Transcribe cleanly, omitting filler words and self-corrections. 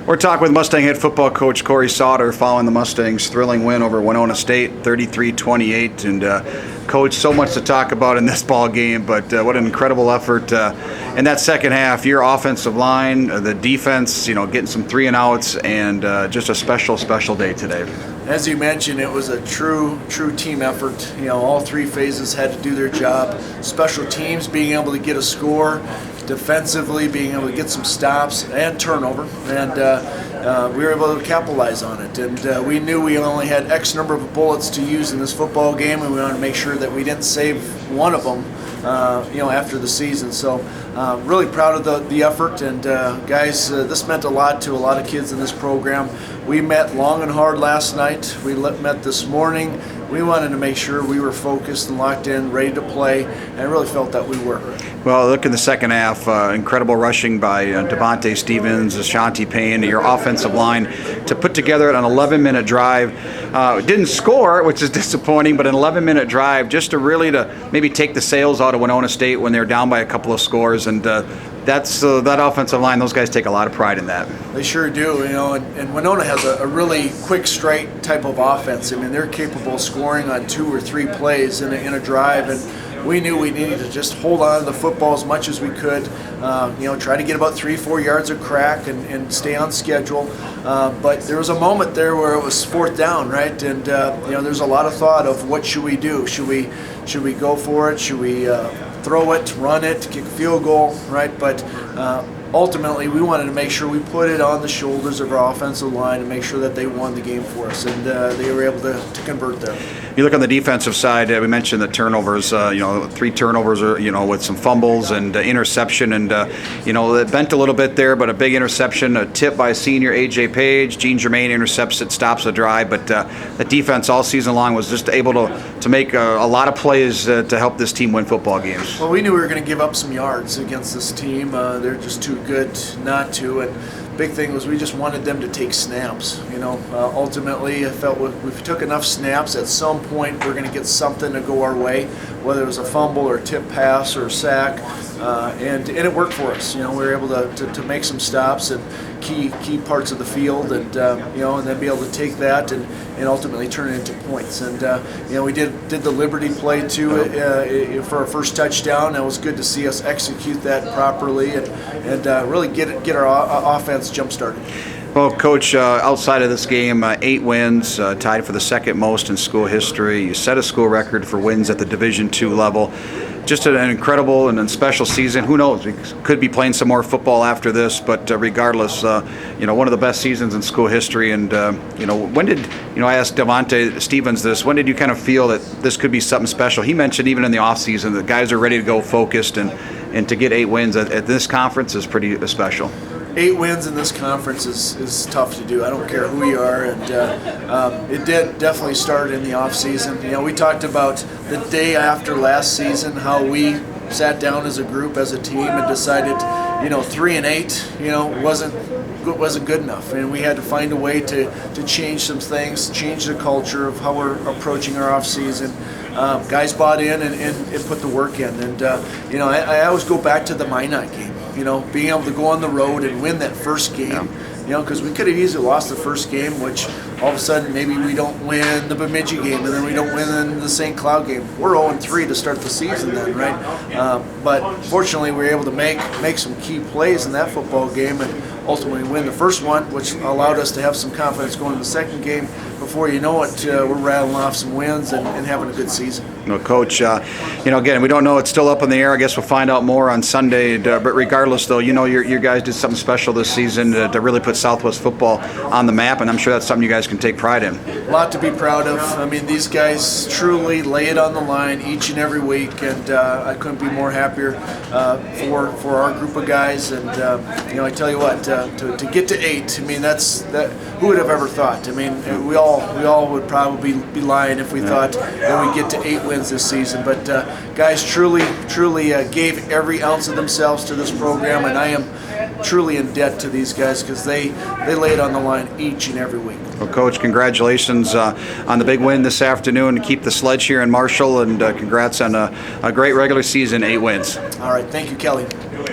We're talking with Mustang head football coach Cory Sauter following the Mustangs' thrilling win over Winona State, 33-28. And coach, so much to talk about in this ball game, but what an incredible effort in that second half. Your offensive line, the defense, getting some 3 and outs, and just a special day today. As you mentioned, it was a true team effort. All 3 phases had to do their job. Special teams being able to get a score, defensively being able to get some stops and turnover, and we were able to capitalize on it. And we knew we only had X number of bullets to use in this football game, and we wanted to make sure that we didn't save one of them after the season. So really proud of the effort, and guys, this meant a lot to a lot of kids in this program. We met long and hard last night. We met this morning. We wanted to make sure we were focused and locked in, ready to play, and I really felt that we were. Well, look in the second half, incredible rushing by Devontae Stevens, Ashanti Payne, your offensive line to put together an 11-minute drive. Didn't score, which is disappointing, but an 11-minute drive just to maybe take the sails out of Winona State when they're down by a couple of scores, and that's that offensive line. Those guys take a lot of pride in that. They sure do, and Winona has a really quick, straight type of offense. I mean, they're capable of scoring on 2 or 3 plays in a drive, and we knew we needed to just hold on to the football as much as we could, try to get about 3-4 yards of crack and stay on schedule. But there was a moment there where it was 4th down, right? And there's a lot of thought of what should we do? Should we go for it? Should we throw it, run it, kick a field goal, right? But ultimately, we wanted to make sure we put it on the shoulders of our offensive line and make sure that they won the game for us, and they were able to convert there. You look on the defensive side, we mentioned the turnovers, 3 turnovers, with some fumbles and interception, and, it bent a little bit there, but a big interception, a tip by senior A.J. Page. Gene Germain intercepts it, stops the drive, but the defense all season long was just able to make a lot of plays to help this team win football games. Well, we knew we were going to give up some yards against this team. They're just too good not to, and big thing was we just wanted them to take snaps. Ultimately, I felt if we took enough snaps, at some point we're going to get something to go our way, whether it was a fumble or a tip pass or a sack, and it worked for us. We were able to make some stops in key parts of the field, and and then be able to take that and ultimately turn it into points. And we did the Liberty play too for our first touchdown. It was good to see us execute that properly and really get our offense jump started. Well, Coach, outside of this game, 8 wins, tied for the 2nd most in school history. You set a school record for wins at the Division II level. Just an incredible and special season. Who knows? We could be playing some more football after this, but regardless, one of the best seasons in school history. And when did I asked Devontae Stevens this? When did you kind of feel that this could be something special? He mentioned even in the off season that guys are ready to go, focused, and to get 8 wins at this conference is pretty special. 8 wins in this conference is tough to do. I don't care who you are, and it did definitely start in the off season. We talked about the day after last season how we sat down as a group, as a team, and decided 3 and 8 wasn't good enough, and we had to find a way to change some things, change the culture of how we're approaching our off season. Guys bought in and put the work in, and I always go back to the Minot game. Being able to go on the road and win that first game, because we could have easily lost the first game, which all of a sudden maybe we don't win the Bemidji game, and then we don't win the St. Cloud game. We're 0-3 to start the season then, right? But fortunately, we were able to make some key plays in that football game and ultimately win the first one, which allowed us to have some confidence going into the second game. Before you know it, we're rattling off some wins and having a good season. Coach, again, we don't know. It's still up in the air. I guess we'll find out more on Sunday. But regardless, though, your guys did something special this season to really put Southwest football on the map, and I'm sure that's something you guys can take pride in. A lot to be proud of. I mean, these guys truly lay it on the line each and every week, and I couldn't be more happier for our group of guys. And I tell you what, to get to 8, I mean, that. Who would have ever thought? I mean, we all would probably be lying if we thought that we'd get to 8 wins this season. But guys truly gave every ounce of themselves to this program, and I am truly in debt to these guys because they lay it on the line each and every week. Well, Coach, congratulations on the big win this afternoon to keep the sledge here in Marshall, and congrats on a great regular season, 8 wins. All right, thank you, Kelly.